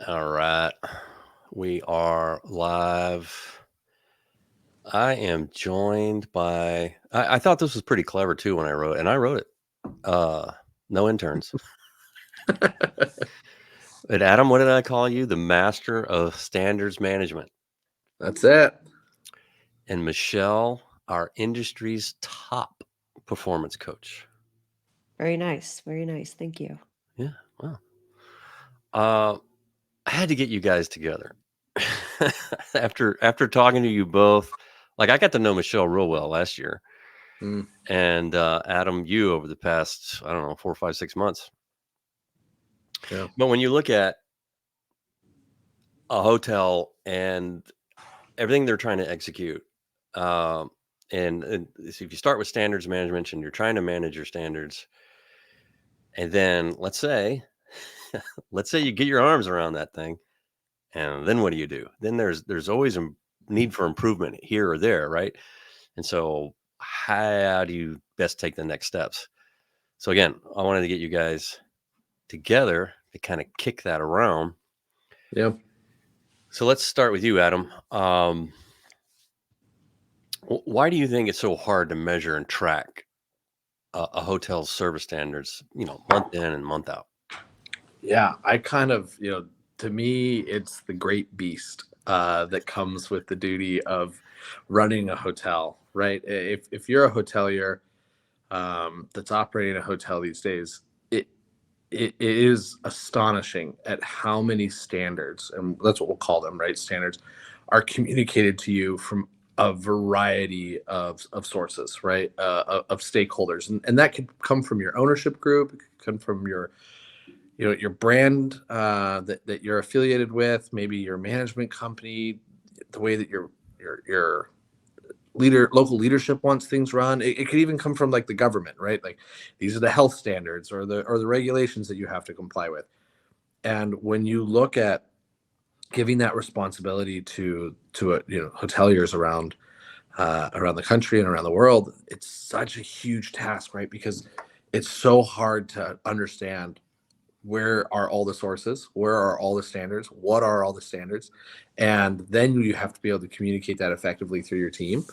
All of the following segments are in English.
All right. We are live. I am joined by I thought this was pretty clever too when I wrote it, and I wrote it. No interns. But Adam, what did I call you? The master of standards management. That's it. And Michelle, our industry's top performance coach. Very nice. Very nice. Thank you. Yeah. Wow. I had to get you guys together. after talking to you both, like I got to know Michelle real well last year. And Adam, you over the past, I don't know, 4, 5, 6 months. Yeah. But when you look at a hotel and everything they're trying to execute, and so if you start with standards management and you're trying to manage your standards, and then let's say you get your arms around that thing, and then what do? Then there's always a need for improvement here or there, right? And so how do you best take the next steps? So again, I wanted to get you guys together to kind of kick that around. Yeah. So let's start with you, Adam. Why do you think it's so hard to measure and track a hotel's service standards, month in and month out? Yeah. I kind of, to me, it's the great beast that comes with the duty of running a hotel, right? If you're a hotelier that's operating a hotel these days, it is astonishing at how many standards, and that's what we'll call them, right? Standards are communicated to you from a variety of sources, right? Of stakeholders, and that could come from your ownership group, it could come from your your brand that you're affiliated with, maybe your management company, the way that your local leadership wants things run. It could even come from like the government, right? Like these are the health standards or the regulations that you have to comply with. And when you look at giving that responsibility to hoteliers around the country and around the world, it's such a huge task, right? Because it's so hard to understand where are all the sources, where are all the standards, what are all the standards, and then you have to be able to communicate that effectively through your team.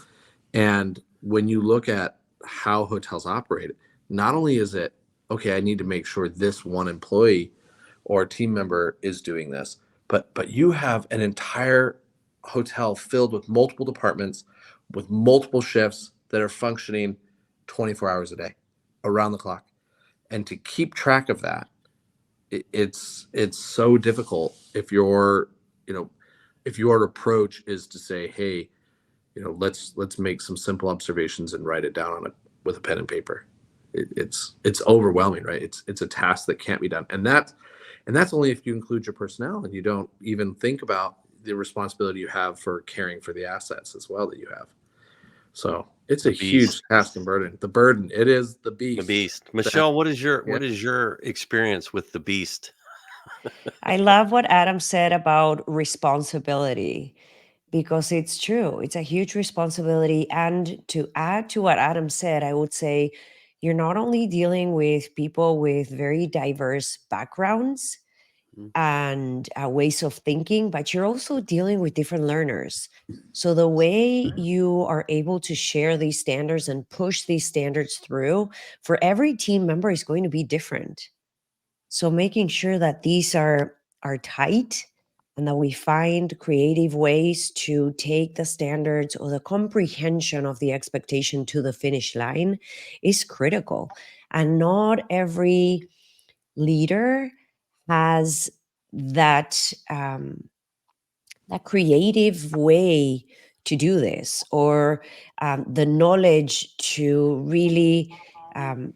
And when you look at how hotels operate, not only is it, okay, I need to make sure this one employee or team member is doing this, but you have an entire hotel filled with multiple departments, with multiple shifts that are functioning 24 hours a day, around the clock. And to keep track of that, it's so difficult if if your approach is to say, hey, let's make some simple observations and write it down on it with a pen and paper. It's overwhelming, right? It's a task that can't be done, and that's only if you include your personnel and you don't even think about the responsibility you have for caring for the assets as well that you have. So it's a huge task and burden. The burden, it is the beast. The beast. Michelle, what is your experience with the beast? I love what Adam said about responsibility because it's true. It's a huge responsibility. And to add to what Adam said, I would say you're not only dealing with people with very diverse backgrounds and ways of thinking, but you're also dealing with different learners. So the way you are able to share these standards and push these standards through for every team member is going to be different. So making sure that these are tight and that we find creative ways to take the standards or the comprehension of the expectation to the finish line is critical. And not every leader has that that creative way to do this, or the knowledge to really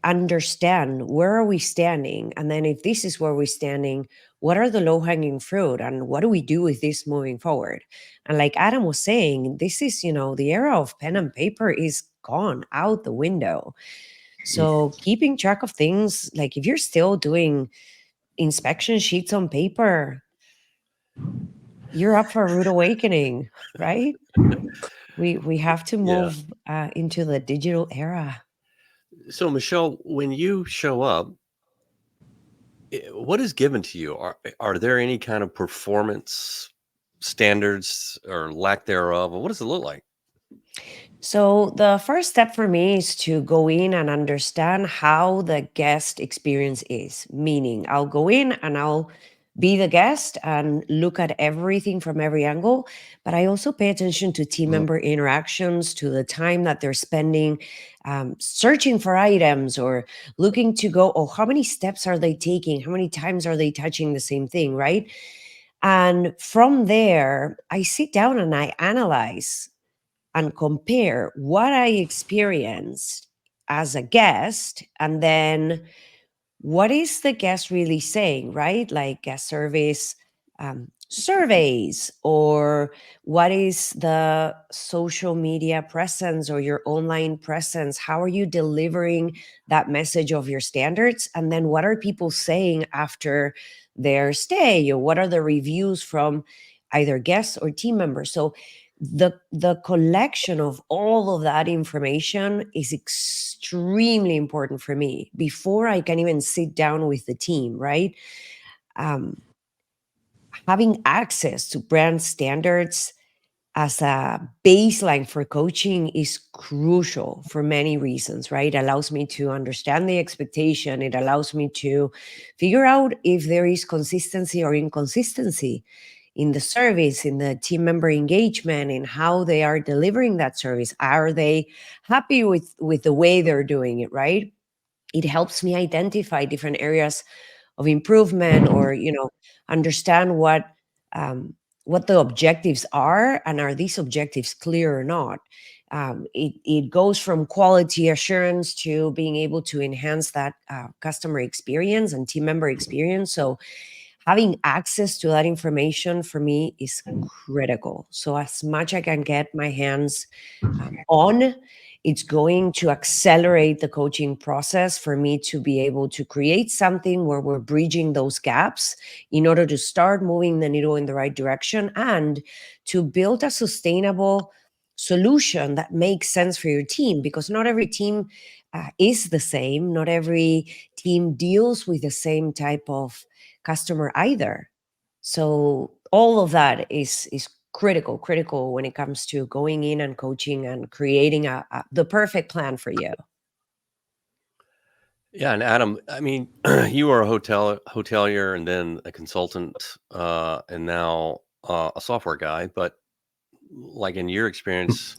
understand where are we standing, and then if this is where we're standing, what are the low-hanging fruit and what do we do with this moving forward. And like Adam was saying, this is the era of pen and paper is gone out the window. So keeping track of things, like if you're still doing inspection sheets on paper, you're up for a rude awakening, right? We have to move into the digital era. So Michelle, when you show up, what is given to you? Are there any kind of performance standards or lack thereof? Or what does it look like? So, the first step for me is to go in and understand how the guest experience is. Meaning, I'll go in and I'll be the guest and look at everything from every angle. But I also pay attention to team Mm. member interactions, to the time that they're spending searching for items or looking to go, oh, how many steps are they taking? How many times are they touching the same thing, right? And from there, I sit down and I analyze and compare what I experienced as a guest and then what is the guest really saying, right? Like guest service surveys, or what is the social media presence or your online presence? How are you delivering that message of your standards? And then what are people saying after their stay, or what are the reviews from either guests or team members? So the collection of all of that information is extremely important for me before I can even sit down with the team, right? um, Having access to brand standards as a baseline for coaching is crucial for many reasons, right? It allows me to understand the expectation. It allows me to figure out if there is consistency or inconsistency in the service, in the team member engagement, in how they are delivering that service. Are they happy with the way they're doing it, right? It helps me identify different areas of improvement, or understand what the objectives are, and are these objectives clear or not. It goes from quality assurance to being able to enhance that customer experience and team member experience. So having access to that information for me is critical. So as much I can get my hands on, it's going to accelerate the coaching process for me to be able to create something where we're bridging those gaps in order to start moving the needle in the right direction, and to build a sustainable solution that makes sense for your team, because not every team is the same. Not every team deals with the same type of customer either. So all of that is critical when it comes to going in and coaching and creating the perfect plan for you. Yeah, and Adam, I mean, you were a hotelier and then a consultant, and now a software guy. But like in your experience,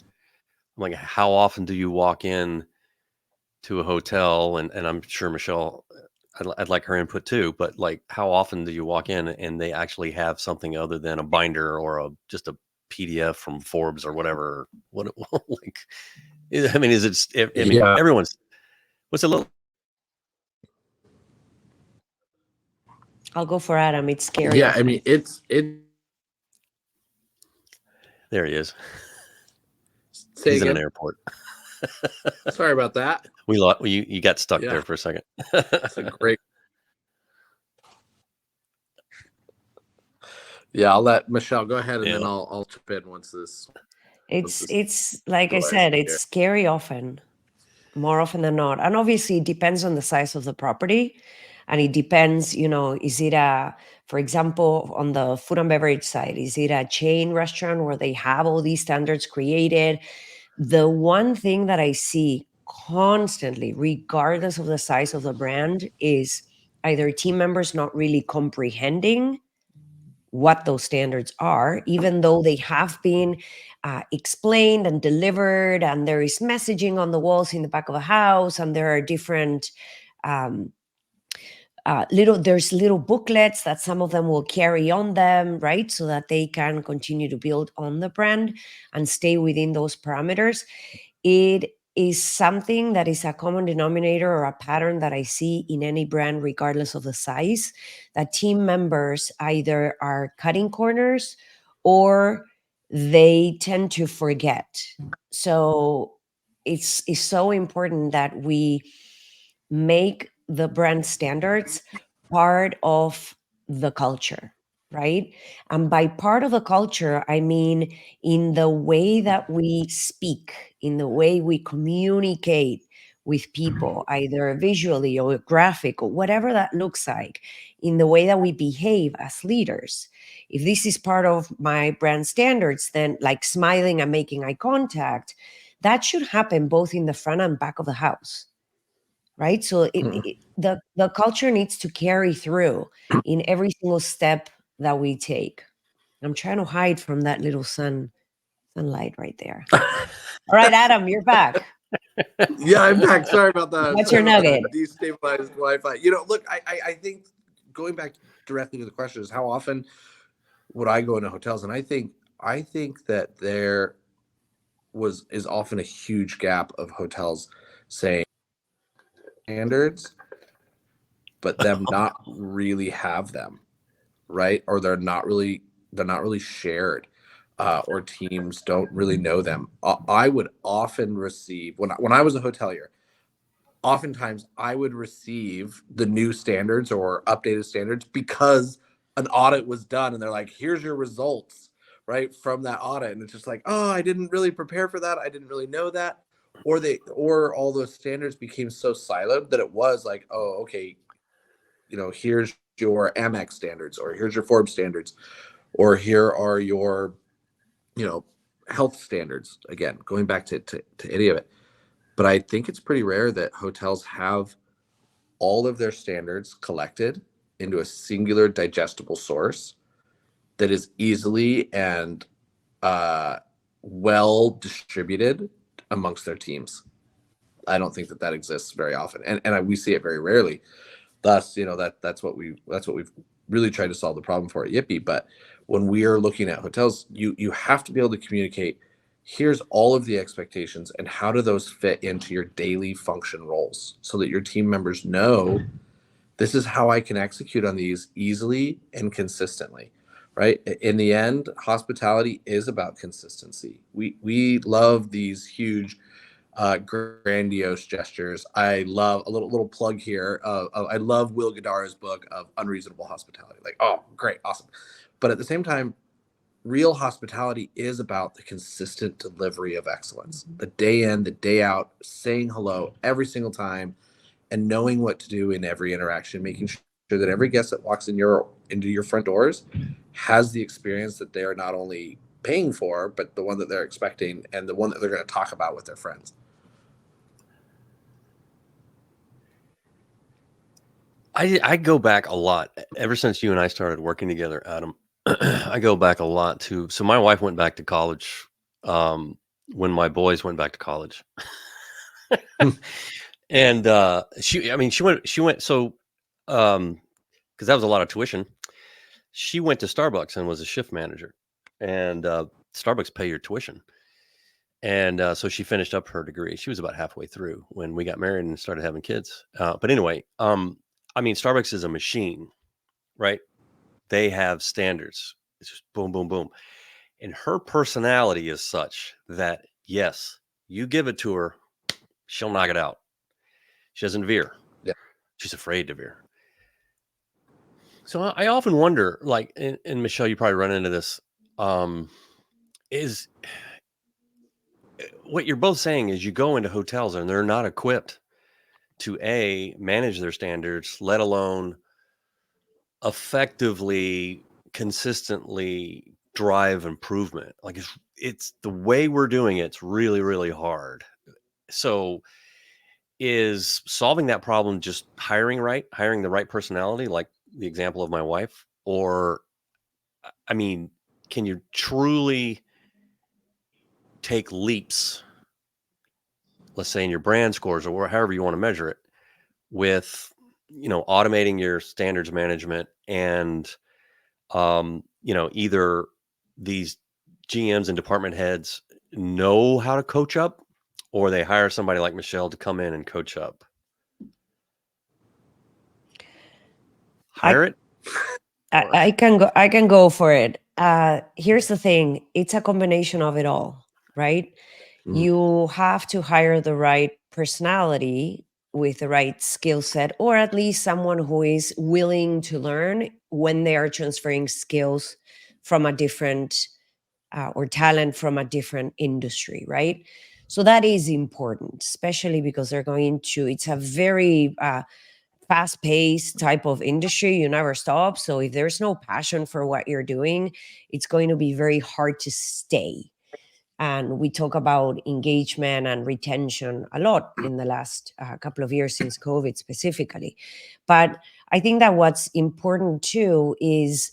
like how often do you walk in to a hotel? And I'm sure Michelle, I'd like her input too. But like, how often do you walk in and they actually have something other than a binder or just a PDF from Forbes or whatever? What like? I mean, is it? I mean, Yeah. everyone's. What's a little? I'll go for Adam. It's scary Yeah, I mean often. it There he is. say He's in an again. airport. Sorry about that. We lost. You got stuck there Yeah, for a second. it's a great. Yeah, I'll let Michelle go ahead, and then Yeah. I'll chip in once this It's like I go said, it's here. scary often, more often than not. And obviously it depends on the size of the property. And it depends, is it for example, on the food and beverage side, is it a chain restaurant where they have all these standards created? The one thing that I see constantly, regardless of the size of the brand, is either team members not really comprehending what those standards are, even though they have been explained and delivered, and there is messaging on the walls in the back of a house, and there are different um, little booklets that some of them will carry on them, right, so that they can continue to build on the brand and stay within those parameters. It is something that is a common denominator or a pattern that I see in any brand, regardless of the size, that team members either are cutting corners or they tend to forget. So it's so important that we make the brand standards part of the culture, right? And by part of the culture, I mean in the way that we speak, in the way we communicate with people, either visually or graphic or whatever that looks like, in the way that we behave as leaders. If this is part of my brand standards, then like smiling and making eye contact, that should happen both in the front and back of the house, right? So the culture needs to carry through in every single step that we take. I'm trying to hide from that little sunlight right there. All right, Adam, you're back. Yeah, I'm back. Sorry about that. What's Sorry your about that nugget? destabilized Wi-Fi. You know, look, I think going back directly to the question is how often would I go into hotels? And I think that there is often a huge gap of hotels saying standards, but them not really have them, right? Or they're not really shared, or teams don't really know them. I would often receive when I was a hotelier. Oftentimes I would receive the new standards or updated standards because an audit was done and they're like, here's your results, right, from that audit. And it's just like, oh, I didn't really prepare for that. I didn't really know that. Or all those standards became so siloed that it was like, oh, okay, here's your Amex standards, or here's your Forbes standards, or here are your, you know, health standards. Again, going back to any of it. But I think it's pretty rare that hotels have all of their standards collected into a singular digestible source that is easily and well distributed amongst their teams. I don't think that exists very often, and we see it very rarely. Thus, that's what we've really tried to solve the problem for at Yipy. But when we are looking at hotels, you have to be able to communicate. Here's all of the expectations, and how do those fit into your daily function roles, so that your team members know this is how I can execute on these easily and consistently, right? In the end, hospitality is about consistency. We love these huge, grandiose gestures. I love a little plug here. I love Will Guidara's book of Unreasonable Hospitality. Like, oh, great, awesome. But at the same time, real hospitality is about the consistent delivery of excellence, the day in, the day out, saying hello every single time, and knowing what to do in every interaction, making sure that every guest that walks into your front doors has the experience that they are not only paying for, but the one that they're expecting, and the one that they're going to talk about with their friends. I go back a lot ever since you and I started working together, Adam. I go back a lot to so my wife went back to college when my boys went back to college. And she went so because that was a lot of tuition. She went to Starbucks and was a shift manager, and Starbucks pay your tuition. And so she finished up her degree. She was about halfway through when we got married and started having kids. But anyway, Starbucks is a machine, right? They have standards. It's just boom, boom, boom. And her personality is such that, yes, you give it to her, she'll knock it out. She doesn't veer. Yeah. She's afraid to veer. So I often wonder, like, and Michelle, you probably run into this, is what you're both saying is you go into hotels and they're not equipped to manage their standards, let alone effectively, consistently drive improvement. Like it's the way we're doing it's really, really hard. So is solving that problem just hiring the right personality, like the example of my wife? Or, can you truly take leaps, let's say in your brand scores or however you want to measure it, with automating your standards management and either these GMs and department heads know how to coach up, or they hire somebody like Michelle to come in and coach up? Hire it? I can go for it. Here's the thing. It's a combination of it all, right? Mhm. You have to hire the right personality with the right skill set, or at least someone who is willing to learn when they are transferring skills from a different or talent from a different industry, right? So that is important, especially because they're going to, it's a very fast paced type of industry. You never stop. So if there's no passion for what you're doing, it's going to be very hard to stay. And we talk about engagement and retention a lot in the last couple of years since COVID specifically. But I think that what's important too is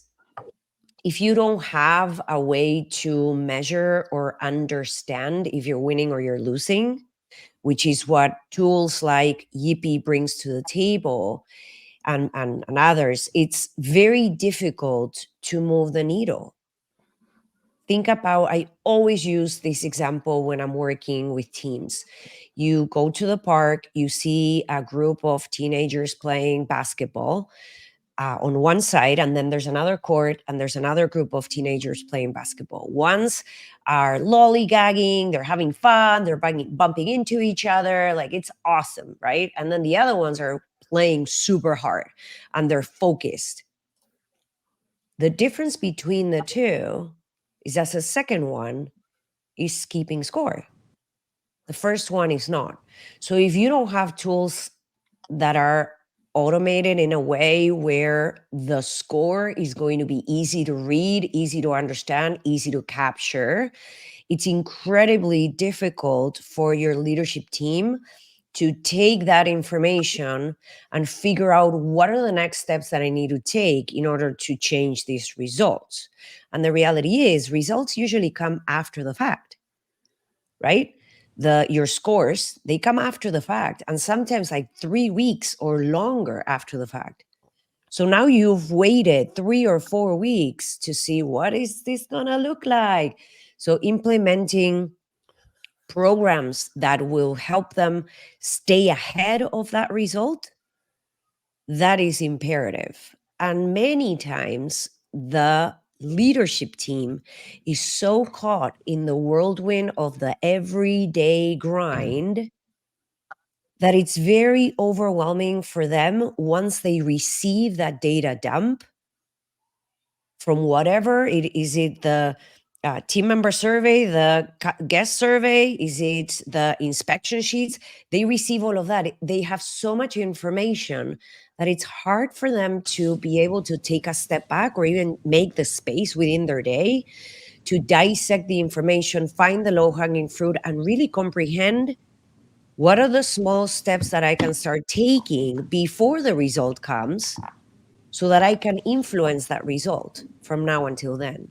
if you don't have a way to measure or understand if you're winning or you're losing, which is what tools like Yipy brings to the table, and others, it's very difficult to move the needle. Think about, I always use this example when I'm working with teams. You go to the park, you see a group of teenagers playing basketball on one side, and then there's another court, and there's another group of teenagers playing basketball. Ones are lollygagging, they're having fun, they're bumping into each other, like it's awesome, right? And then the other ones are playing super hard and they're focused. The difference between the two is that the second one is keeping score. The first one is not. So if you don't have tools that are automated in a way where the score is going to be easy to read, easy to understand, easy to capture, it's incredibly difficult for your leadership team to take that information and figure out what are the next steps that I need to take in order to change these results. And the reality is, results usually come after the fact, right? Your scores, they come after the fact, and sometimes like 3 weeks or longer after the fact. So now you've waited 3 or 4 weeks to see what is this gonna look like. So implementing programs that will help them stay ahead of that result, that is imperative. And many times the leadership team is so caught in the whirlwind of the everyday grind that it's very overwhelming for them once they receive that data dump from whatever it is. It the team member survey, the guest survey, is it the inspection sheets? They receive all of that. They have so much information that it's hard for them to be able to take a step back or even make the space within their day to dissect the information, find the low hanging fruit, and really comprehend what are the small steps that I can start taking before the result comes so that I can influence that result from now until then.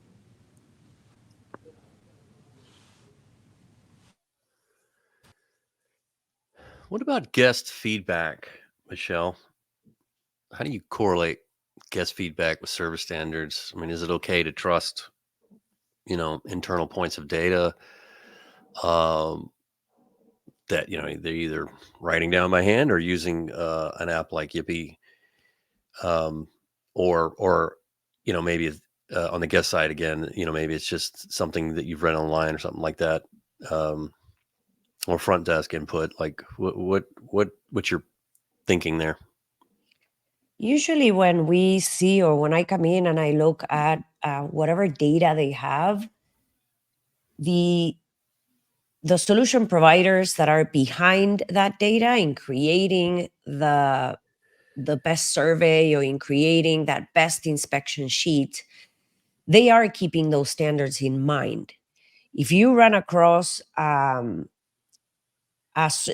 What about guest feedback, Michelle? How do you correlate guest feedback with service standards? I mean, is it okay to trust, internal points of data um, that they're either writing down by hand or using an app like Yipy, um, or maybe on the guest side again, maybe it's just something that you've read online or something like that, um, or front desk input. Like what's your thinking there? Usually, when we see or when I come in and I look at whatever data they have, the solution providers that are behind that data in creating the best survey or in creating that best inspection sheet, they are keeping those standards in mind. If you run across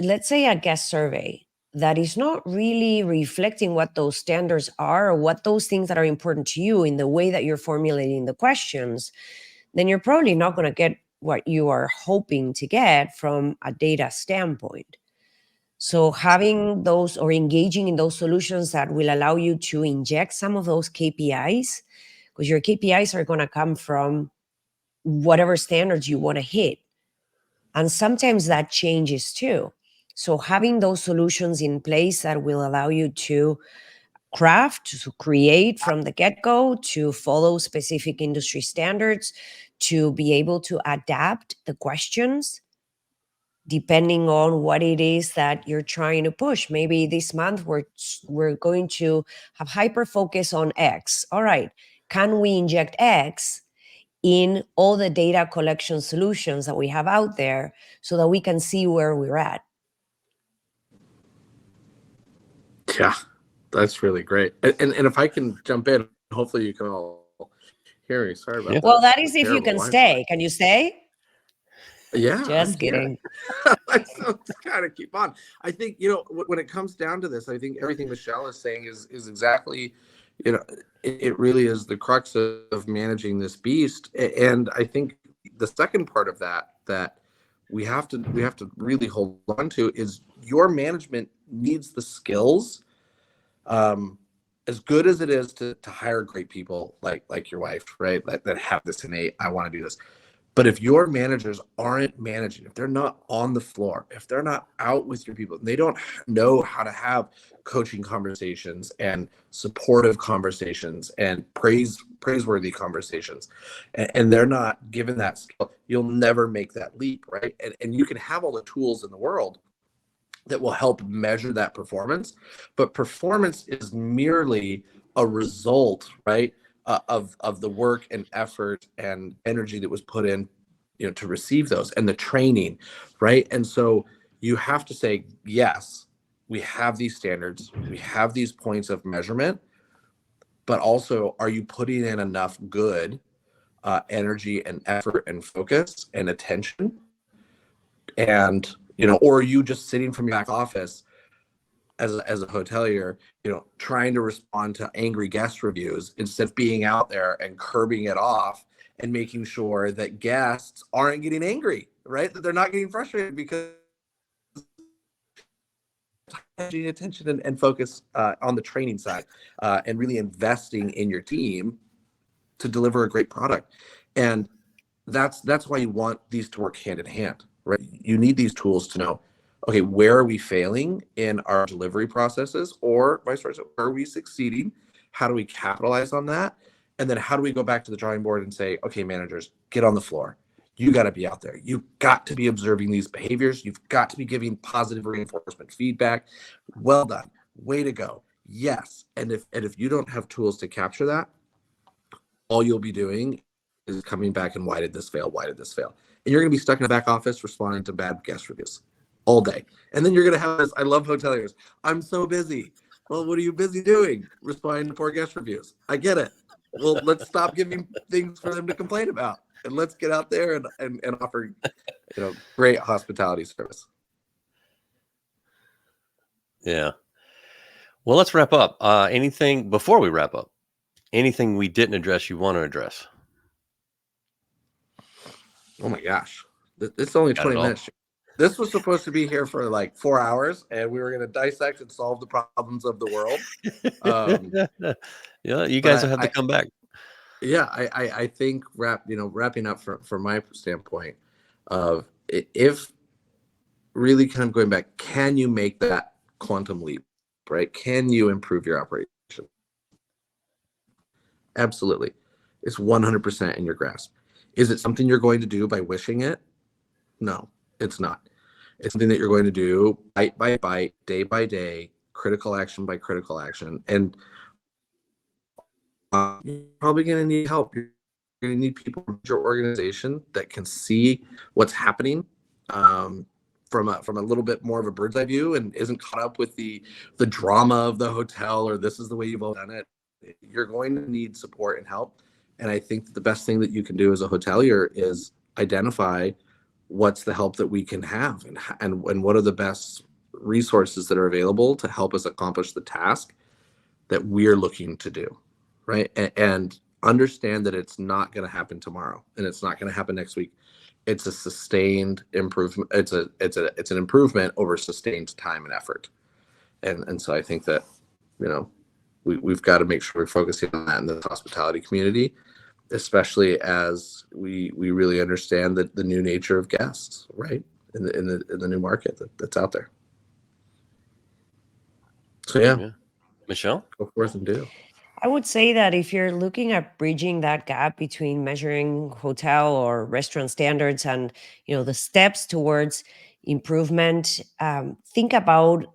let's say a guest survey that is not really reflecting what those standards are or what those things that are important to you in the way that you're formulating the questions, then you're probably not going to get what you are hoping to get from a data standpoint. So having those or engaging in those solutions that will allow you to inject some of those KPIs, because your KPIs are going to come from whatever standards you want to hit. And sometimes that changes too. So having those solutions in place that will allow you to craft, to create from the get-go, to follow specific industry standards, to be able to adapt the questions depending on what it is that you're trying to push. Maybe this month we're going to have hyper focus on X. All right, can we inject X in all the data collection solutions that we have out there so that we can see where we're at. Yeah, that's really great. And if I can jump in, hopefully you can all hear me. Sorry Yeah. about Well, the that is if you terrible can Wi-Fi. stay. Can you stay? Yeah, I'm Just here. kidding. I still kind of keep on. I think, when it comes down to this, I think everything Michelle is saying is exactly, it really is the crux of managing this beast. And I think the second part of that we have to really hold on to is your management needs the skills, um, as good as it is to hire great people like your wife, right? That have this innate, I want to do this. But if your managers aren't managing, if they're not on the floor, if they're not out with your people, they don't know how to have coaching conversations and supportive conversations and praiseworthy conversations, and they're not given that skill, you'll never make that leap, right? And you can have all the tools in the world that will help measure that performance, but performance is merely a result, right, of the work and effort and energy that was put in, to receive those, and the training, right? And so you have to say, yes, we have these standards, we have these points of measurement, but also, are you putting in enough good energy and effort and focus and attention? And or are you just sitting from your back office as a hotelier, trying to respond to angry guest reviews instead of being out there and curbing it off and making sure that guests aren't getting angry, right? That they're not getting frustrated because attention and focus on the training side, and really investing in your team to deliver a great product. And that's why you want these to work hand in hand, right? You need these tools to know, okay, where are we failing in our delivery processes, or vice versa? Where are we succeeding? How do we capitalize on that? And then how do we go back to the drawing board and say, okay, managers, get on the floor. You got to be out there. You've got to be observing these behaviors. You've got to be giving positive reinforcement feedback. Well done. Way to go. Yes. And if you don't have tools to capture that, all you'll be doing is coming back and why did this fail? Why did this fail? And you're going to be stuck in the back office responding to bad guest reviews all day. And then you're going to have this. I love hoteliers. I'm so busy. Well, what are you busy doing? Responding to poor guest reviews. I get it. Well, let's stop giving things for them to complain about, and let's get out there and offer, great hospitality service. Yeah. Well, let's wrap up. Anything before we wrap up? Anything we didn't address you want to address? Oh my gosh. It's only Got 20 it all? minutes. This was supposed to be here for like 4 hours, and we were going to dissect and solve the problems of the world. Yeah, you But guys will have to come back. I think wrapping up from my standpoint of if really kind of going back, can you make that quantum leap, right? Can you improve your operation? Absolutely. It's 100% in your grasp. Is it something you're going to do by wishing it? No, it's not. It's something that you're going to do bite by bite, day by day, critical action by critical action. And you're probably going to need help. You're going to need people in your organization that can see what's happening, from a little bit more of a bird's eye view, and isn't caught up with the drama of the hotel, or this is the way you've all done it. You're going to need support and help. And I think that the best thing that you can do as a hotelier is identify what's the help that we can have, and what are the best resources that are available to help us accomplish the task that we're looking to do, right? And understand that it's not going to happen tomorrow, and it's not going to happen next week. It's a sustained improvement. It's an improvement over sustained time and effort. And so I think that, we've got to make sure we're focusing on that in the hospitality community, especially as we really understand the new nature of guests, right? In the new market that's out there. So Yeah. Michelle? go forth and do. I would say that if you're looking at bridging that gap between measuring hotel or restaurant standards and the steps towards improvement, think about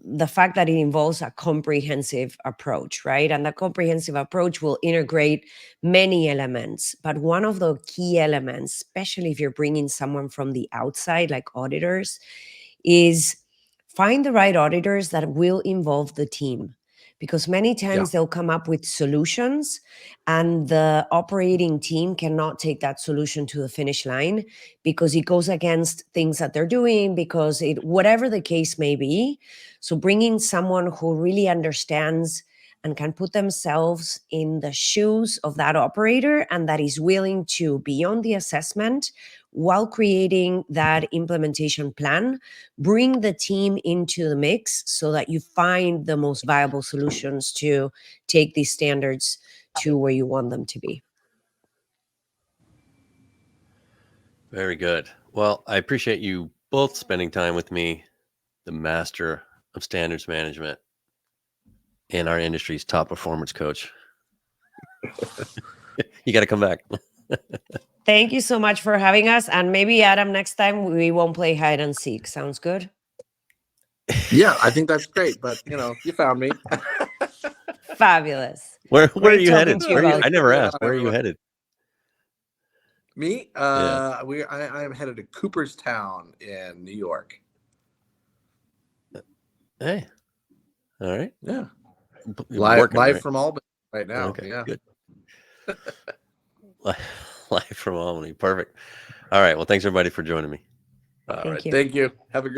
the fact that it involves a comprehensive approach, right? And the comprehensive approach will integrate many elements. But one of the key elements, especially if you're bringing someone from the outside, like auditors, is find the right auditors that will involve the team. Because many times they'll come up with solutions and the operating team cannot take that solution to the finish line because it goes against things that they're doing, because it, whatever the case may be. So bringing someone who really understands and can put themselves in the shoes of that operator and that is willing to be on the assessment while creating that implementation plan, bring the team into the mix so that you find the most viable solutions to take these standards to where you want them to be. Very good. Well, I appreciate you both spending time with me, the master of standards management and our industry's top performance coach. You got to come back. Thank you so much for having us. And maybe, Adam, next time we won't play hide and seek. Sounds good? Yeah, I think that's great. But, you found me. Fabulous. Where are Great you headed? talking to you both. I never asked. Where are you headed? Me? Yeah. I am headed to Cooperstown in New York. Hey. All right. Yeah. Live, working, live right? from Albany right now. Okay, Yeah. good. Live from Albany. Perfect. All right. Well, thanks everybody for joining me. All Thank right. you. Thank you. Have a great